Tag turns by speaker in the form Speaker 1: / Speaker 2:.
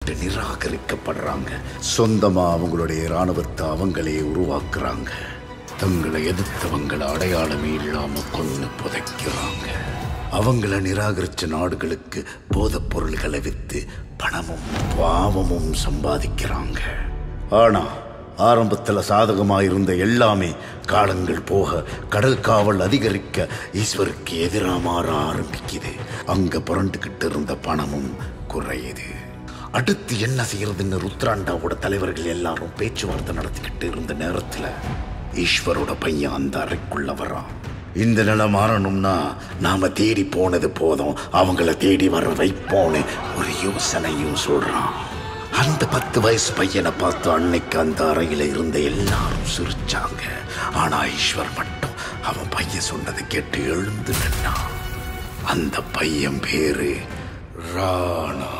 Speaker 1: ஒடுக்கப்பட்டு நிராகரிக்கப்படுறாங்க. சொந்தமா அவங்களுடைய இராணுவத்தை அவங்களே உருவாக்குறாங்க. தங்களை எதிர்த்தவங்களை அடையாளமே இல்லாம கொண்டு புதைக்கிறாங்க. அவங்கள நிராகரிச்ச நாடுகளுக்கு போதைப் பொருள்களை வித்து பணமும் பாவமும் சம்பாதிக்கிறாங்க. ஆனா ஆரம்பத்தில் சாதகமாயிருந்த எல்லாமே காலங்கள் போக கடல் காவல் அதிகரிக்க ஈஸ்வருக்கு எதிராக மாற ஆரம்பிக்குது. அங்க புரண்டுகிட்டு இருந்த பணமும் குறையுது. அடுத்து என்ன செய்யறதுன்னு ருத்ராண்டாவோட தலைவர்கள் எல்லாரும் பேச்சுவார்த்தை நடத்திக்கிட்டு இருந்த நேரத்தில் ஈஸ்வரோட பையன் அந்த அறைக்குள்ள வரான். இந்த நிலை மாறணும்னா நாம தேடி போனது போதும், அவங்கள தேடி வர வைப்போன்னு ஒரு யோசனையும் சொல்றான். அந்த 10 வயசு பையனை பார்த்து அன்னைக்கு அந்த அறையில இருந்த எல்லாரும் சிரிச்சாங்க. ஆனா ஈஸ்வர் மட்டும் அவன் பையன் சொன்னதை கேட்டு எழுந்து நின்னான். அந்த பையன் பேரு ராணா.